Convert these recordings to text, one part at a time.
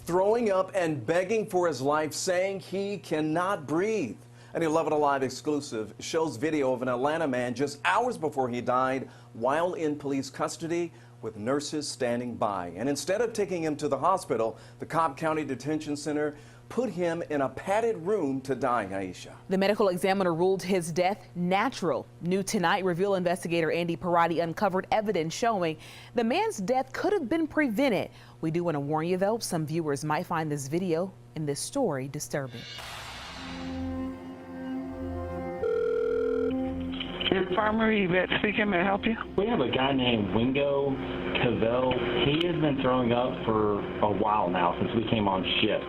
Throwing up and begging for his life, saying he cannot breathe. An 11 Alive exclusive shows video of an Atlanta man just hours before he died while in police custody with nurses standing by. And instead of taking him to the hospital, the Cobb County Detention Center put him in a padded room to die, Aisha. The medical examiner ruled his death natural. New tonight, Reveal investigator Andy Parati uncovered evidence showing the man's death could have been prevented. We do want to warn you, though, some viewers might find this video and this story disturbing. Infirmary vet speaking, may I help you? We have a guy named Wingo Cavell. He has been throwing up for a while now since we came on shift.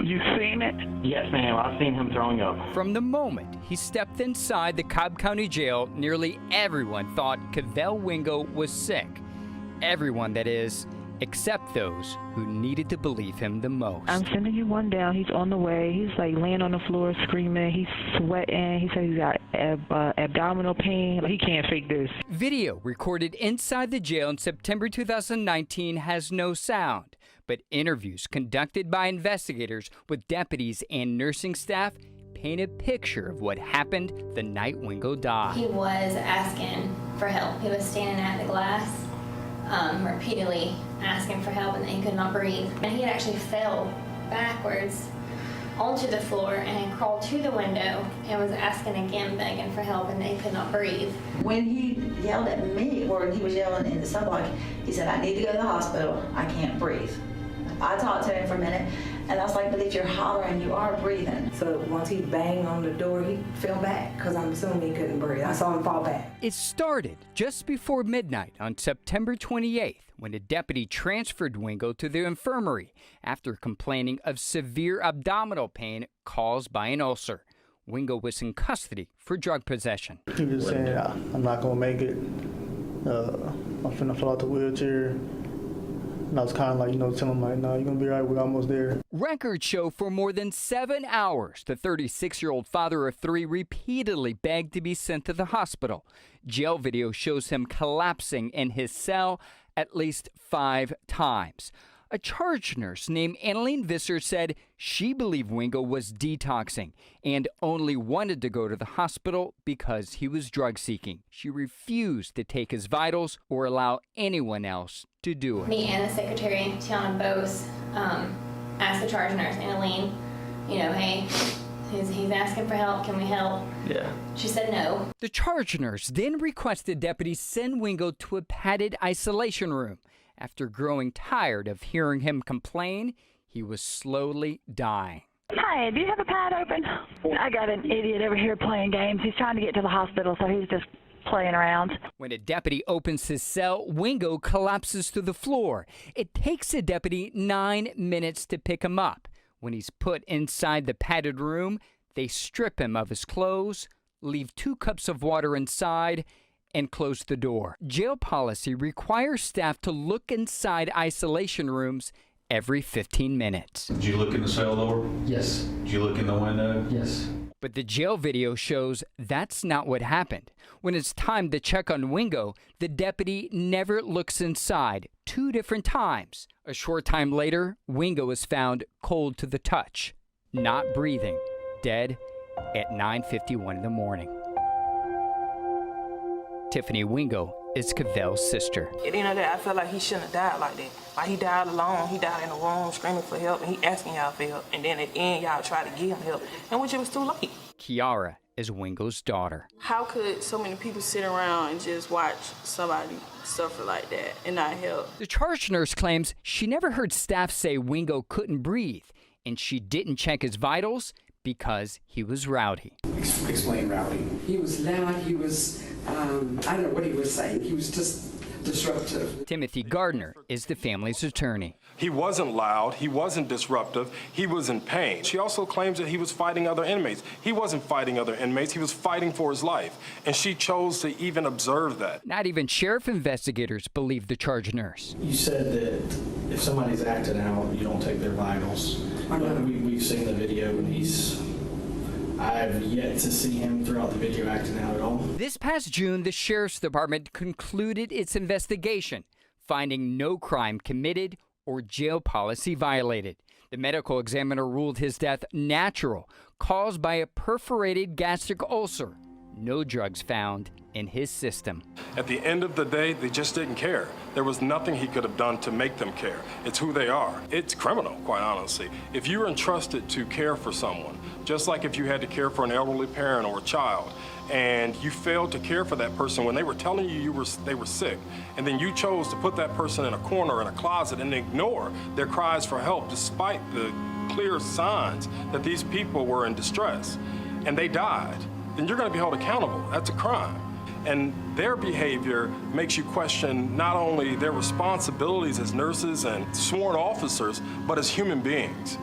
You seen it? Yes, ma'am. I've seen him throwing up. From the moment he stepped inside the Cobb County Jail, nearly everyone thought Cavell Wingo was sick. Everyone, that is, except those who needed to believe him the most. I'm sending you one down. He's on the way. He's like laying on the floor screaming. He's sweating. He said he's got abdominal pain. He can't fake this. Video recorded inside the jail in September 2019 has no sound, but interviews conducted by investigators with deputies and nursing staff paint a picture of what happened the night Wingo died. He was asking for help. He was standing at the glass, repeatedly asking for help, and he could not breathe. And he had actually fell backwards onto the floor and crawled to the window and was asking again, begging for help, and he could not breathe. When he yelled at me, or he was yelling in the sunblock, he said, "I need to go to the hospital. I can't breathe." I talked to him for a minute, and I was like, "But if you're hollering, you are breathing." So once he banged on the door, he fell back because I'm assuming he couldn't breathe. I saw him fall back. It started just before midnight on September 28th when a deputy transferred Wingo to the infirmary after complaining of severe abdominal pain caused by an ulcer. Wingo was in custody for drug possession. He was saying, "I'm not going to make it. I'm finna fall out the wheelchair." And I was kind of like, telling him, like, "No, you're going to be all right. We're almost there." Records show for more than 7 hours, the 36-year-old father of 3 repeatedly begged to be sent to the hospital. Jail video shows him collapsing in his cell at least 5 times. A charge nurse named Annalene Visser said she believed Wingo was detoxing and only wanted to go to the hospital because he was drug seeking. She refused to take his vitals or allow anyone else to do it. Me and the secretary, Tiana, both asked the charge nurse, Annalene, hey, he's asking for help. Can we help? Yeah. She said no. The charge nurse then requested deputies send Wingo to a padded isolation room. After growing tired of hearing him complain, he was slowly dying. Hi, do you have a pad open? I got an idiot over here playing games. He's trying to get to the hospital, so he's just playing around. When a deputy opens his cell, Wingo collapses to the floor. It takes a deputy 9 minutes to pick him up. When he's put inside the padded room, they strip him of his clothes, leave 2 cups of water inside, and close the door. Jail policy requires staff to look inside isolation rooms every 15 minutes. Did you look in the cell door? Yes. Did you look in the window? Yes. But the jail video shows that's not what happened. When it's time to check on Wingo, the deputy never looks inside 2 different times. A short time later, Wingo is found cold to the touch, not breathing, dead at 9:51 in the morning. Tiffany Wingo is Cavell's sister. At the end of the day, I feel like he shouldn't have died like that. Like, he died alone. He died in the room screaming for help, and he asking y'all for help. And then at the end, y'all tried to give him help, and which it was too late. Kiara is Wingo's daughter. How could so many people sit around and just watch somebody suffer like that and not help? The charge nurse claims she never heard staff say Wingo couldn't breathe, and she didn't check his vitals because he was rowdy. Explain rowdy. He was loud. He was, I don't know what he was saying. He was just disruptive. Timothy Gardner is the family's attorney. He wasn't loud. He wasn't disruptive. He was in pain. She also claims that he was fighting other inmates. He wasn't fighting other inmates. He was fighting for his life. And she chose to even observe that. Not even sheriff investigators believe the charge nurse. You said that if somebody's acting out, you don't take their vitals. We've seen the video, and I've yet to see him throughout the video acting out at all. This past June, the sheriff's department concluded its investigation, finding no crime committed or jail policy violated. The medical examiner ruled his death natural, caused by a perforated gastric ulcer. No drugs found in his system. At the end of the day, they just didn't care. There was nothing he could have done to make them care. It's who they are. It's criminal, quite honestly. If you're entrusted to care for someone, just like if you had to care for an elderly parent or a child, and you failed to care for that person when they were telling you they were sick, and then you chose to put that person in a corner in a closet and ignore their cries for help despite the clear signs that these people were in distress, and they died, then you're going to be held accountable. That's a crime. And their behavior makes you question not only their responsibilities as nurses and sworn officers, but as human beings.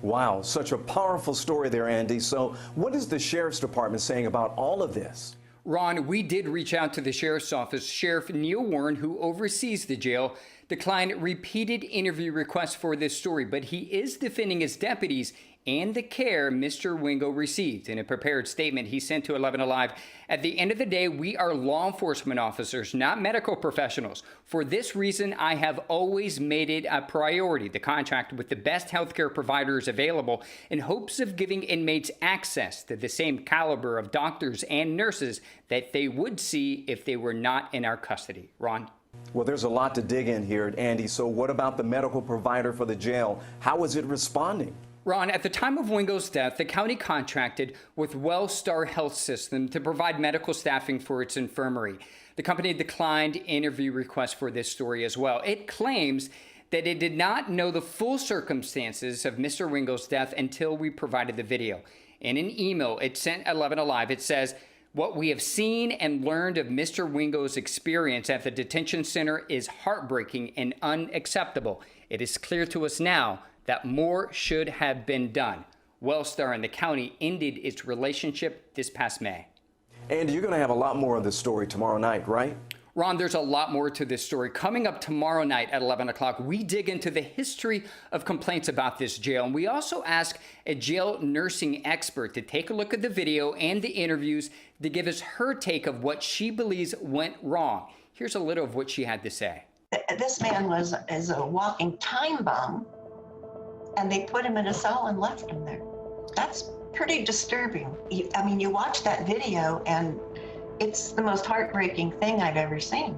Wow, such a powerful story there, Andy. So what is the Sheriff's Department saying about all of this? Ron, we did reach out to the Sheriff's Office. Sheriff Neil Warren, who oversees the jail, declined repeated interview requests for this story, but he is defending his deputies and the care Mr. Wingo received. In a prepared statement he sent to 11 Alive, at the end of the day, we are law enforcement officers, not medical professionals. For this reason, I have always made it a priority to contract with the best healthcare providers available in hopes of giving inmates access to the same caliber of doctors and nurses that they would see if they were not in our custody. Ron? Well, there's a lot to dig in here, Andy. So what about the medical provider for the jail? How is it responding? Ron, at the time of Wingo's death, the county contracted with WellStar Health System to provide medical staffing for its infirmary. The company declined interview requests for this story as well. It claims that it did not know the full circumstances of Mr. Wingo's death until we provided the video. In an email it sent 11 Alive, it says, "What we have seen and learned of Mr. Wingo's experience at the detention center is heartbreaking and unacceptable. It is clear to us now that more should have been done." WellStar and the county ended its relationship this past May. And you're going to have a lot more of this story tomorrow night, right? Ron, there's a lot more to this story. Coming up tomorrow night at 11 o'clock, we dig into the history of complaints about this jail. And we also ask a jail nursing expert to take a look at the video and the interviews to give us her take of what she believes went wrong. Here's a little of what she had to say. This man is a walking time bomb, and they put him in a cell and left him there. That's pretty disturbing. I mean, you watch that video and it's the most heartbreaking thing I've ever seen.